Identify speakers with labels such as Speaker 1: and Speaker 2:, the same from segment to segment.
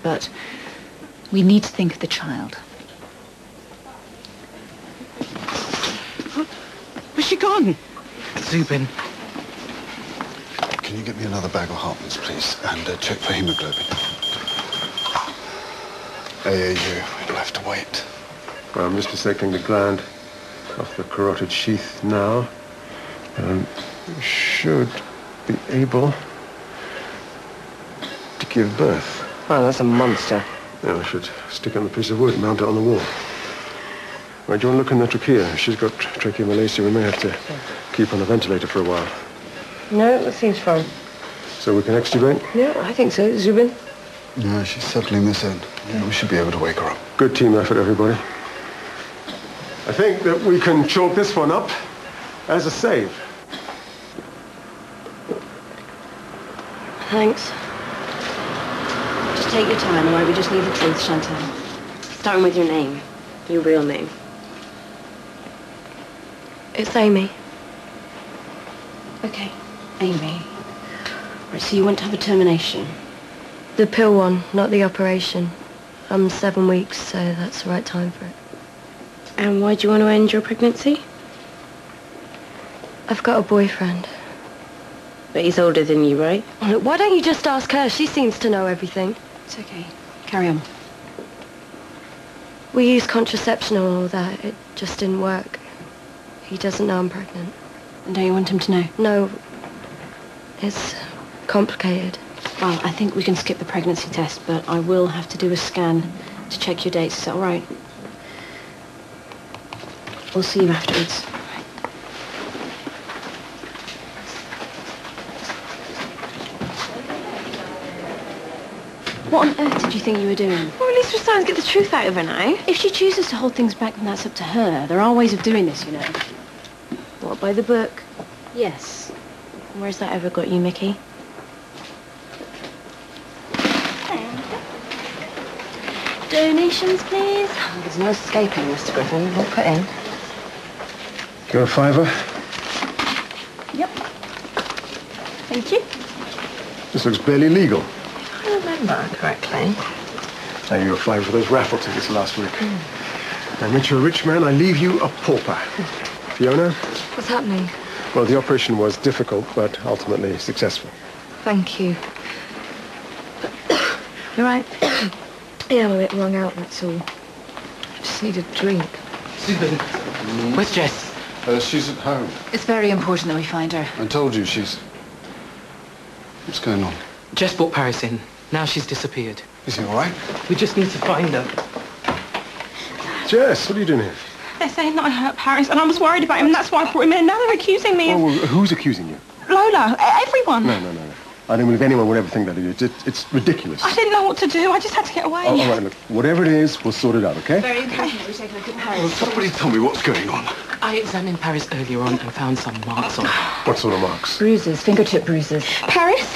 Speaker 1: but we need to think of the child.
Speaker 2: Where's she gone? Zubin.
Speaker 3: Can you get me another bag of Hartmann's, please? And check for hemoglobin. AAU, it'll have to wait.
Speaker 4: Well, I'm just dissecting the gland off the carotid sheath now. Should be able to give birth.
Speaker 5: Oh, that's a monster.
Speaker 4: Yeah, I should stick it on a piece of wood and mount it on the wall. Right, do you want to look in the trachea? She's got tracheomalacia. We may have to keep on a ventilator for a while.
Speaker 5: No, it seems fine.
Speaker 4: So we can extubate?
Speaker 5: Yeah, I think so. Zubin?
Speaker 3: No, she's settling this in. Yeah, we should be able to wake her up.
Speaker 4: Good team effort, everybody. I think that we can chalk this one up as a save.
Speaker 6: Thanks. Just take your time, all right? We just need the truth, Chantal. Starting with your name. Your real name.
Speaker 5: It's Amy.
Speaker 6: Okay, Amy. Right, so you want to have a termination?
Speaker 5: The pill one, not the operation. I'm 7 weeks, so that's the right time for it.
Speaker 6: And why do you want to end your pregnancy?
Speaker 5: I've got a boyfriend.
Speaker 6: But he's older than you, right?
Speaker 5: Look, why don't you just ask her? She seems to know everything.
Speaker 6: It's okay. Carry on.
Speaker 5: We used contraception and all that. It just didn't work. He doesn't know I'm pregnant.
Speaker 6: And don't you want him to know?
Speaker 5: No. It's complicated.
Speaker 6: Well, I think we can skip the pregnancy test, but I will have to do a scan to check your dates. Is that all right? We'll see you afterwards. What on earth did you think you were doing?
Speaker 7: Well, at least we're starting to get the truth out of her now.
Speaker 6: If she chooses to hold things back, then that's up to her. There are ways of doing this, you know.
Speaker 7: What, by the book?
Speaker 6: Yes. Where's that ever got you, Mickey? Donations, please.
Speaker 1: There's no escaping, Mr. Griffin. We'll put in.
Speaker 4: Go a fiver.
Speaker 7: Yep. Thank you.
Speaker 4: This looks barely legal.
Speaker 7: If I remember correctly.
Speaker 4: Now you applied for those raffle tickets last week. I make you a rich man, I leave you a pauper. Fiona?
Speaker 5: What's happening?
Speaker 4: Well, the operation was difficult, but ultimately successful.
Speaker 5: Thank you.
Speaker 7: You right?
Speaker 5: Yeah, I'm a bit wrung out, that's all. I just need a drink.
Speaker 2: Zubin, where's Jess?
Speaker 3: She's at home.
Speaker 1: It's very important that we find her.
Speaker 3: I told you she's... What's going on?
Speaker 2: Jess brought Paris in. Now she's disappeared.
Speaker 3: Is he all right?
Speaker 2: We just need to find her.
Speaker 4: Jess, what are you doing here?
Speaker 7: They're saying that I hurt Paris, and I was worried about him, and that's why I brought him in. Now they're accusing me of...
Speaker 4: Oh, well, who's accusing you?
Speaker 7: Lola, everyone.
Speaker 4: No. I don't believe anyone would ever think that of you. It's ridiculous.
Speaker 7: I didn't know what to do. I just had to get away.
Speaker 4: Oh, all right, look, whatever it is, we'll sort it out, okay?
Speaker 7: Very okay.
Speaker 3: Well, somebody tell me what's going on.
Speaker 2: I examined Paris earlier on and found some marks on her.
Speaker 4: What sort of marks?
Speaker 1: Bruises, fingertip bruises.
Speaker 7: Paris,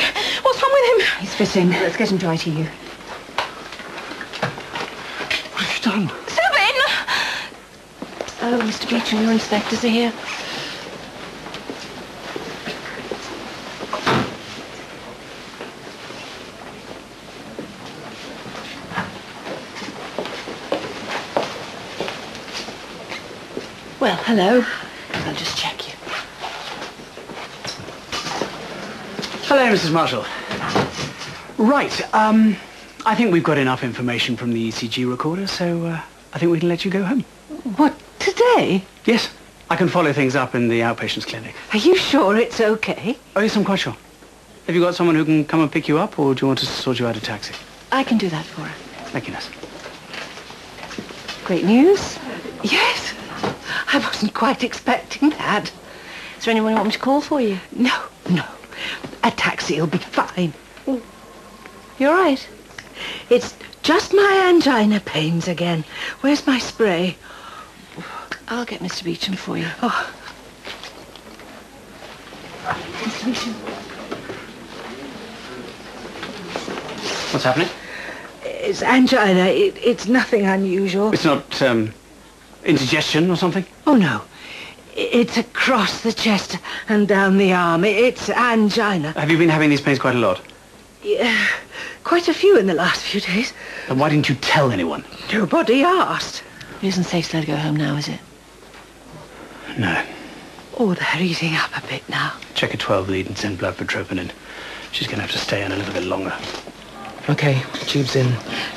Speaker 7: what's wrong with him?
Speaker 1: He's fitting. Let's get him to ITU.
Speaker 3: What have you done?
Speaker 7: Zubin!
Speaker 6: Oh, Mr. Beecham, your inspectors are here. Well, hello. I'll just check you.
Speaker 8: Hello, Mrs. Marshall. Right, I think we've got enough information from the ECG recorder, so I think we can let you go home.
Speaker 1: What, today?
Speaker 8: Yes, I can follow things up in the outpatients clinic.
Speaker 1: Are you sure it's okay?
Speaker 8: Oh, yes, I'm quite sure. Have you got someone who can come and pick you up, or do you want us to sort you out a taxi?
Speaker 1: I can do that for her.
Speaker 8: Thank you, nurse.
Speaker 1: Great news? Yes. I wasn't quite expecting that.
Speaker 6: Is there anyone you want me to call for you?
Speaker 1: No. A taxi'll be fine.
Speaker 6: You all right?
Speaker 1: It's just my angina pains again. Where's my spray?
Speaker 6: I'll get Mr. Beecham for you.
Speaker 1: Oh.
Speaker 6: Mr. Beecham.
Speaker 8: What's happening?
Speaker 1: It's angina. It's nothing unusual.
Speaker 8: It's not, indigestion or something?
Speaker 1: Oh, no. It's across the chest and down the arm. It's angina.
Speaker 8: Have you been having these pains quite a lot?
Speaker 1: Yeah. Quite a few in the last few days.
Speaker 8: Then why didn't you tell anyone?
Speaker 1: Nobody asked.
Speaker 9: It isn't safe to let her go home now, is it?
Speaker 8: No.
Speaker 1: Oh, they're easing up a bit now.
Speaker 8: Check a 12 lead and send blood for troponin. She's going to have to stay in a little bit longer.
Speaker 2: Okay, tubes in.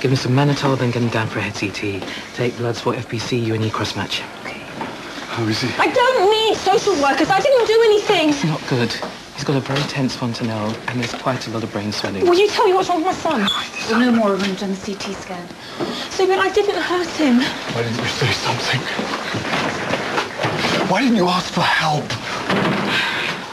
Speaker 2: Give him some mannitol, then get him down for a head CT. Take bloods for FBC, UNE cross-match.
Speaker 3: How is he?
Speaker 7: I don't need social workers. I didn't do anything.
Speaker 2: It's not good. He's got a very tense fontanelle, and there's quite a lot of brain swelling.
Speaker 7: Will you tell me what's wrong with my son?
Speaker 9: We'll know more when we've done the CT scan.
Speaker 7: Stephen, I didn't hurt him.
Speaker 3: Why didn't you say something? Why didn't you ask for help?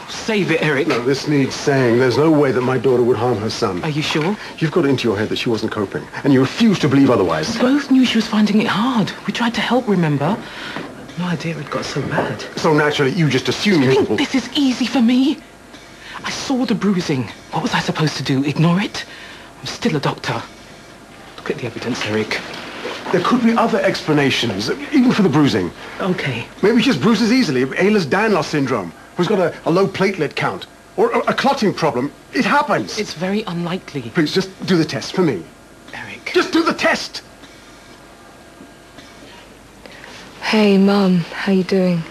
Speaker 2: Save it, Eric.
Speaker 4: No, this needs saying. There's no way that my daughter would harm her son.
Speaker 2: Are you sure?
Speaker 4: You've got it into your head that she wasn't coping, and you refuse to believe otherwise.
Speaker 2: We both knew she was finding it hard. We tried to help, remember? No idea it got so bad.
Speaker 4: So naturally, you just assume
Speaker 2: You think this is easy for me? I saw the bruising. What was I supposed to do? Ignore it? I'm still a doctor. Look at the evidence, Eric.
Speaker 4: There could be other explanations, even for the bruising.
Speaker 2: Okay.
Speaker 4: Maybe she just bruises easily. Ehlers-Danlos syndrome, who's got a low platelet count, or a clotting problem. It happens.
Speaker 2: It's very unlikely.
Speaker 4: Please, just do the test for me.
Speaker 2: Eric.
Speaker 4: Just do the test!
Speaker 5: Hey, Mum, how you doing?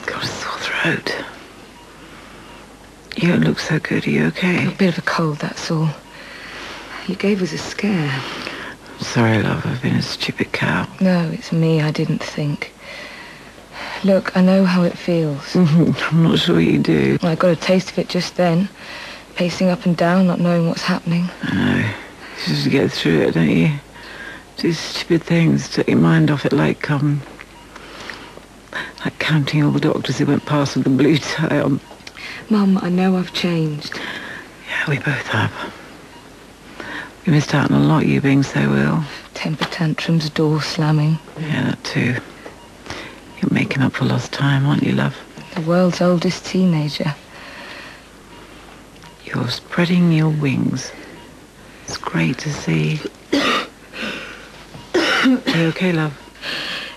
Speaker 1: Got a sore throat. You don't look so good. Are you okay?
Speaker 5: A bit of a cold, that's all.
Speaker 1: You gave us a scare. Sorry, love. I've been a stupid cow.
Speaker 5: No, it's me. I didn't think. Look, I know how it feels.
Speaker 1: I'm not sure you do.
Speaker 5: Well, I got a taste of it just then. Pacing up and down, not knowing what's happening.
Speaker 1: I know. You just get through it, don't you? Do stupid things, take your mind off it, like counting all the doctors who went past with the blue tie on.
Speaker 5: Mum, I know I've changed.
Speaker 1: Yeah, we both have. We missed out on a lot, you being so ill.
Speaker 5: Temper tantrums, door slamming.
Speaker 1: Yeah, that too. You're making up for lost time, aren't you, love?
Speaker 5: The world's oldest teenager.
Speaker 1: You're spreading your wings. It's great to see. Are you okay, love?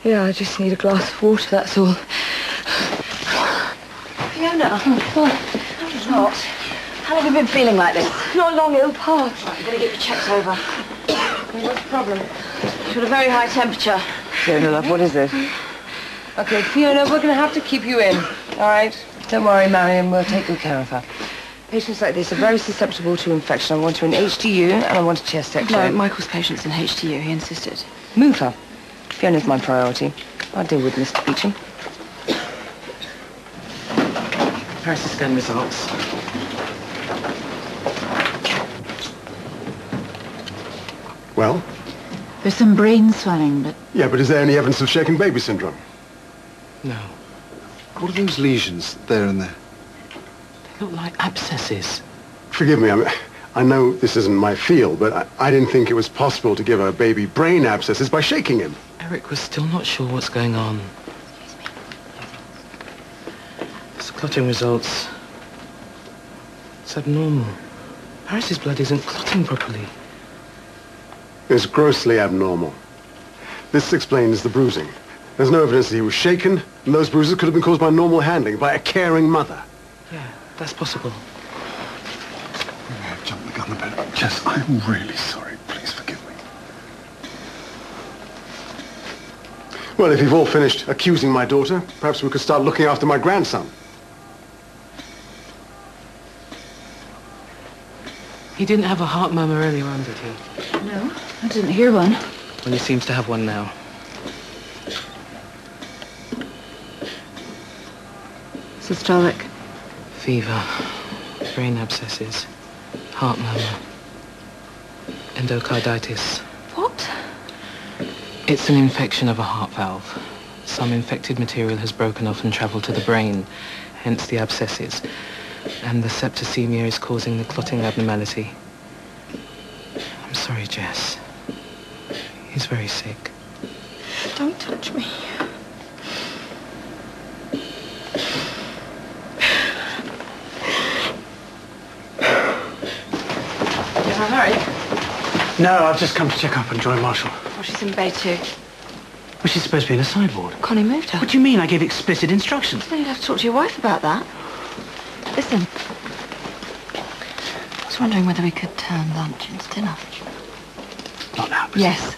Speaker 5: Yeah, I just need a glass of water, that's all.
Speaker 6: Fiona, what? How long have you been feeling like this?
Speaker 5: Not long, it'll pass.
Speaker 6: Right, I'm going to get you checked over. What's the problem? She's got a very high temperature.
Speaker 10: Fiona, love, what is it? Okay, Fiona, we're going to have to keep you in, all right? Don't worry, Marion, we'll take good care of her. Patients like this are very susceptible to infection. I want her in HDU and I want a chest X-ray.
Speaker 6: No, Michael's patient's in HDU. He insisted.
Speaker 10: Move her. Fiona's my priority. I'll deal with Mr. Beecham.
Speaker 2: Paris scan results.
Speaker 4: Well?
Speaker 9: There's some brain swelling, but...
Speaker 4: Yeah, but is there any evidence of shaken baby syndrome?
Speaker 2: No.
Speaker 3: What are those lesions there and there?
Speaker 2: They look like abscesses.
Speaker 4: Forgive me, I know this isn't my field, but I didn't think it was possible to give a baby brain abscesses by shaking him.
Speaker 2: Eric was still not sure what's going on. It's clotting results. It's abnormal. Paris's blood isn't clotting properly.
Speaker 4: It's grossly abnormal. This explains the bruising. There's no evidence that he was shaken, and those bruises could have been caused by normal handling, by a caring mother.
Speaker 2: Yeah, that's possible.
Speaker 3: I've jumped the gun a bit. Jess, I'm really sorry. Please forgive me.
Speaker 4: Well, if you've all finished accusing my daughter, perhaps we could start looking after my grandson.
Speaker 2: He didn't have a heart murmur earlier on, did he?
Speaker 9: No, I didn't hear one.
Speaker 2: Well, he seems to have one now.
Speaker 9: Systolic.
Speaker 2: Fever, brain abscesses, heart murmur, endocarditis.
Speaker 9: What?
Speaker 2: It's an infection of a heart valve. Some infected material has broken off and travelled to the brain, hence the abscesses. And the septicemia is causing the clotting abnormality. I'm sorry, Jess. He's very sick.
Speaker 7: Don't touch me.
Speaker 10: Did I hurry?
Speaker 8: No, I've just come to check up on Joy Marshall.
Speaker 6: Oh, she's in bay too.
Speaker 8: Well, she's supposed to be in a sideboard.
Speaker 6: Connie moved her.
Speaker 8: What do you mean? I gave explicit instructions.
Speaker 6: Well, you'd have to talk to your wife about that. Listen.
Speaker 8: What's
Speaker 5: just wondering whether we could turn lunch into dinner.
Speaker 8: Not now.
Speaker 5: Yes.